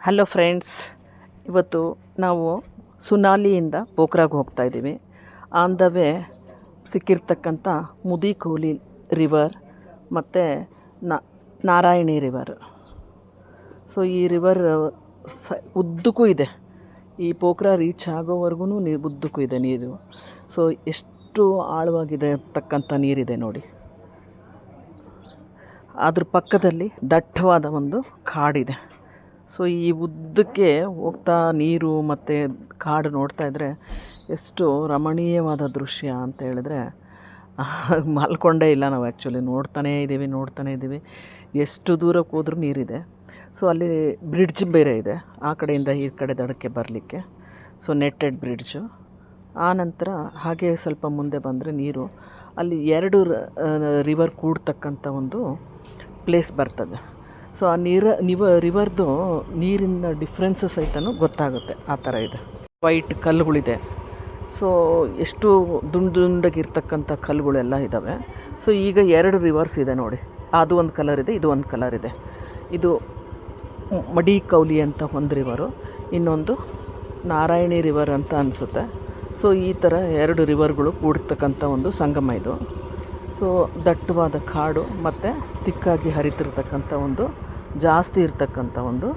Hello friends, ಇವತ್ತು ನಾವು ಸುನಾಲಿಯಿಂದ ಪೋಖ್ರಾಗೆ ಹೋಗ್ತಾ ಇದ್ದೀವಿ. ಆನ್ ದ ವೇ ಸಿಕ್ಕಿರ್ತಕ್ಕಂಥ ಮುದಿಕೋಲಿ ರಿವರ್ ಮತ್ತು ನಾರಾಯಣಿ ರಿವರ್. ಸೊ ಈ ರಿವರ್ ಉದ್ದಕ್ಕೂ ಇದೆ. ಈ ಪೋಖ್ರಾ ರೀಚ್ ಆಗೋವರೆಗೂ ಉದ್ದಕ್ಕೂ ಇದೆ ನೀರು. ಸೊ ಎಷ್ಟು ಆಳವಾಗಿದೆ ಅಂತಕ್ಕಂಥ ನೀರಿದೆ ನೋಡಿ. ಅದ್ರ ಪಕ್ಕದಲ್ಲಿ ದಟ್ಟವಾದ ಒಂದು ಕಾಡಿದೆ. ಸೊ ಈ ಉದ್ದಕ್ಕೆ ಹೋಗ್ತಾ ನೀರು ಮತ್ತು ಕಾಡು ನೋಡ್ತಾ ಇದ್ದರೆ ಎಷ್ಟು ರಮಣೀಯವಾದ ದೃಶ್ಯ ಅಂತ ಹೇಳಿದ್ರೆ ಮಲ್ಕೊಂಡೇ ಇಲ್ಲ ನಾವು. ಆ್ಯಕ್ಚುಲಿ ನೋಡ್ತಾನೇ ಇದ್ದೀವಿ. ಎಷ್ಟು ದೂರಕ್ಕೆ ಹೋದ್ರೂ ನೀರಿದೆ. ಸೊ ಅಲ್ಲಿ ಬ್ರಿಡ್ಜ್ ಬೇರೆ ಇದೆ ಆ ಕಡೆಯಿಂದ ಈ ಕಡೆ ದಡಕ್ಕೆ ಬರಲಿಕ್ಕೆ. So netted bridge. ಆ ನಂತರ ಹಾಗೆ ಸ್ವಲ್ಪ ಮುಂದೆ ಬಂದರೆ ನೀರು, ಅಲ್ಲಿ ಎರಡು ರಿವರ್ ಕೂಡ್ತಕ್ಕಂಥ ಒಂದು ಪ್ಲೇಸ್ ಬರ್ತದೆ. ಸೊ ಆ ರಿವರ್ದು ನೀರಿನ ಡಿಫ್ರೆನ್ಸಸ್ ಸಹಿತನೂ ಗೊತ್ತಾಗುತ್ತೆ. ಆ ಥರ ಇದೆ. ವೈಟ್ ಕಲ್ಲುಗಳಿದೆ. ಸೊ ಎಷ್ಟು ದುಂಡಾಗಿರ್ತಕ್ಕಂಥ ಕಲ್ಲುಗಳೆಲ್ಲ ಇದ್ದಾವೆ. ಸೊ ಈಗ ಎರಡು ರಿವರ್ಸ್ ಇದೆ ನೋಡಿ. ಅದು ಒಂದು ಕಲರ್ ಇದೆ, ಇದು ಒಂದು ಕಲರ್ ಇದೆ. ಇದು ಮಡಿಕೌಲಿ ಅಂತ ಒಂದು ರಿವರು, ಇನ್ನೊಂದು ನಾರಾಯಣಿ ರಿವರ್ ಅಂತ ಅನಿಸುತ್ತೆ. ಸೊ ಈ ಥರ ಎರಡು ರಿವರ್ಗಳು ಕೂಡ್ತಕ್ಕಂಥ ಒಂದು ಸಂಗಮ ಇದು. ಸೊ ದಟ್ಟವಾದ ಕಾಡು ಮತ್ತು ತಿಕ್ಕಾಗಿ ಹರಿತಿರ್ತಕ್ಕಂಥ ಒಂದು ಜಾಸ್ತಿ ಇರ್ತಕ್ಕಂಥ ಒಂದು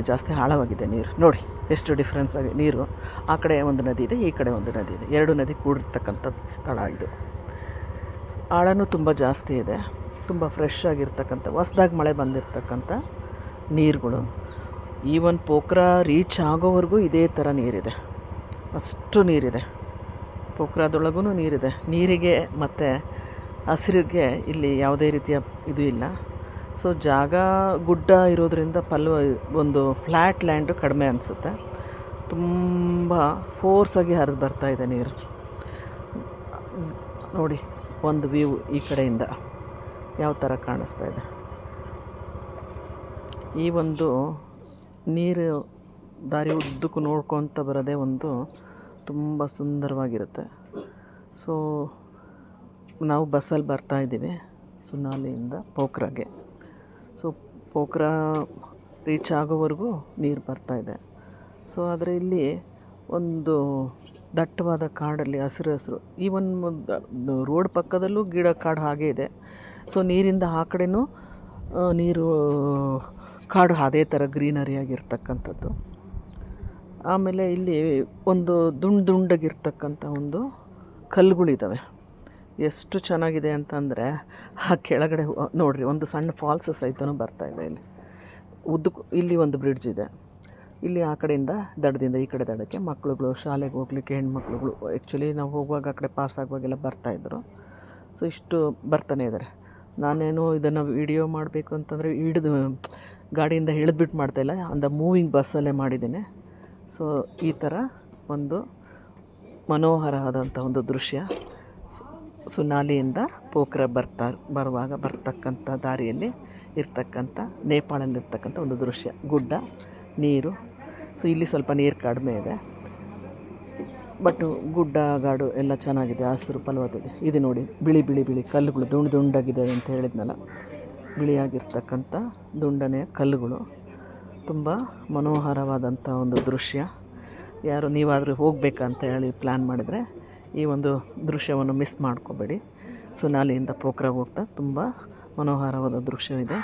ಜಾಸ್ತಿ ಆಳವಾಗಿದೆ ನೀರು. ನೋಡಿ ಎಷ್ಟು ಡಿಫ್ರೆನ್ಸ್ ಆಗಿ ನೀರು. ಆ ಕಡೆ ಒಂದು ನದಿ ಇದೆ, ಈ ಕಡೆ ಒಂದು ನದಿ ಇದೆ. ಎರಡು ನದಿ ಕೂಡಿರ್ತಕ್ಕಂಥ ಸ್ಥಳ ಇದು. ಆಳನೂ ತುಂಬ ಜಾಸ್ತಿ ಇದೆ. ತುಂಬ ಫ್ರೆಶ್ ಆಗಿರ್ತಕ್ಕಂಥ ಹೊಸ್ದಾಗಿ ಮಳೆ ಬಂದಿರತಕ್ಕಂಥ ನೀರುಗಳು. ಈವನ್ ಪೋಖ್ರಾ ರೀಚ್ ಆಗೋವರೆಗೂ ಇದೇ ಥರ ನೀರಿದೆ. ಅಷ್ಟು ನೀರಿದೆ. ಪೋಖ್ರಾದೊಳಗೂ ನೀರಿದೆ. ನೀರಿಗೆ ಮತ್ತು ಹಸಿರಿಗೆ ಇಲ್ಲಿ ಯಾವುದೇ ರೀತಿಯ ಇದು ಇಲ್ಲ. ಸೊ ಜಾಗ ಗುಡ್ಡ ಇರೋದರಿಂದ ಒಂದು ಫ್ಲ್ಯಾಟ್ ಲ್ಯಾಂಡು ಕಡಿಮೆ ಅನಿಸುತ್ತೆ. ತುಂಬ ಫೋರ್ಸಾಗಿ ಹರಿದು ಬರ್ತಾಯಿದೆ ನೀರು. ನೋಡಿ ಒಂದು ವ್ಯೂ ಈ ಕಡೆಯಿಂದ ಯಾವ ಥರ ಕಾಣಿಸ್ತಾ ಇದೆ. ಈ ಒಂದು ನೀರು ದಾರಿ ಉದ್ದಕ್ಕೂ ನೋಡ್ಕೊತ ಬರೋದೇ ಒಂದು ತುಂಬ ಸುಂದರವಾಗಿರುತ್ತೆ. ಸೊ ನಾವು ಬಸ್ಸಲ್ಲಿ ಬರ್ತಾಯಿದ್ದೀವಿ ಸುನಾಲಿಯಿಂದ ಪೋಖ್ರಾಗೆ. ಸೊ ಪೋಖ್ರಾ ರೀಚ್ ಆಗೋವರೆಗೂ ನೀರು ಬರ್ತಾಯಿದೆ. ಸೊ ಆದರೆ ಇಲ್ಲಿ ಒಂದು ದಟ್ಟವಾದ ಕಾಡಲ್ಲಿ ಹಸಿರು ಈ ಒಂದು ರೋಡ್ ಪಕ್ಕದಲ್ಲೂ ಗಿಡ ಕಾಡು ಹಾಗೇ ಇದೆ. ಸೊ ನೀರಿಂದ ಆ ಕಡೆನೂ ನೀರು ಕಾಡು ಅದೇ ಥರ ಗ್ರೀನರಿಯಾಗಿರ್ತಕ್ಕಂಥದ್ದು. ಆಮೇಲೆ ಇಲ್ಲಿ ಒಂದು ದುಂಡಾಗಿರ್ತಕ್ಕಂಥ ಒಂದು ಕಲ್ಲುಗಳಿದ್ದಾವೆ. ಎಷ್ಟು ಚೆನ್ನಾಗಿದೆ ಅಂತಂದರೆ ಆ ಕೆಳಗಡೆ ನೋಡಿರಿ, ಒಂದು ಸಣ್ಣ ಫಾಲ್ಸ್ ಸಹಿತನೂ ಬರ್ತಾಯಿದೆ ಇಲ್ಲಿ ಉದ್ದಕ್ಕೂ. ಇಲ್ಲಿ ಒಂದು ಬ್ರಿಡ್ಜ್ ಇದೆ. ಇಲ್ಲಿ ಆ ಕಡೆಯಿಂದ ದಡದಿಂದ ಈ ಕಡೆ ದಡಕ್ಕೆ ಮಕ್ಕಳುಗಳು ಶಾಲೆಗೆ ಹೋಗ್ಲಿಕ್ಕೆ, ಹೆಣ್ಮಕ್ಳುಗಳು ಆ್ಯಕ್ಚುಲಿ ನಾವು ಹೋಗುವಾಗ ಆ ಕಡೆ ಪಾಸ್ ಆಗುವಾಗೆಲ್ಲ ಬರ್ತಾಯಿದ್ರು. ಸೊ ಇಷ್ಟು ಬರ್ತಾನೆ ಇದ್ದಾರೆ. ನಾನೇನು ಇದನ್ನು ವಿಡಿಯೋ ಮಾಡಬೇಕು ಅಂತಂದರೆ ಗಾಡಿಯಿಂದ ಇಳಿದ್ಬಿಟ್ಟು ಮಾಡ್ತಾಯಿಲ್ಲ, ಮೂವಿಂಗ್ ಬಸ್ಸಲ್ಲೇ ಮಾಡಿದ್ದೀನಿ. ಸೊ ಈ ಥರ ಒಂದು ಮನೋಹರವಾದಂಥ ಒಂದು ದೃಶ್ಯ. ಸುನಾಲಿಯಿಂದ ಪೋಖ್ರಾ ಬರುವಾಗ ಬರ್ತಕ್ಕಂಥ ದಾರಿಯಲ್ಲಿ ಇರ್ತಕ್ಕಂಥ ನೇಪಾಳಲ್ಲಿರ್ತಕ್ಕಂಥ ಒಂದು ದೃಶ್ಯ. ಗುಡ್ಡ, ನೀರು. ಸೊ ಇಲ್ಲಿ ಸ್ವಲ್ಪ ನೀರು ಕಡಿಮೆ ಇದೆ, ಬಟ್ ಗುಡ್ಡ ಗಾಡು ಎಲ್ಲ ಚೆನ್ನಾಗಿದೆ, ಹಸಿರು ಫಲವತ್ತಿದೆ. ಇದು ನೋಡಿ, ಬಿಳಿ ಕಲ್ಲುಗಳು ದುಂಡಾಗಿದೆ ಅಂತ ಹೇಳಿದ್ನಲ್ಲ, ಬಿಳಿಯಾಗಿರ್ತಕ್ಕಂಥ ದುಂಡನೆಯ ಕಲ್ಲುಗಳು. ತುಂಬ ಮನೋಹರವಾದಂಥ ಒಂದು ದೃಶ್ಯ. ಯಾರು ನೀವಾದರೂ ಹೋಗಬೇಕಂತ ಹೇಳಿ ಪ್ಲ್ಯಾನ್ ಮಾಡಿದರೆ ಈ ಒಂದು ದೃಶ್ಯವನ್ನು ಮಿಸ್ ಮಾಡ್ಕೋಬೇಡಿ. ಸುನಾಲಿಯಿಂದ ಪೋಖ್ರಾಗೆ ಹೋಗ್ತಾ ತುಂಬ ಮನೋಹರವಾದ ದೃಶ್ಯವಿದೆ.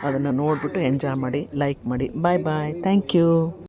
ಅದನ್ನು ನೋಡಿಬಿಟ್ಟು ಎಂಜಾಯ್ ಮಾಡಿ, ಲೈಕ್ ಮಾಡಿ. ಬಾಯ್. Thank you.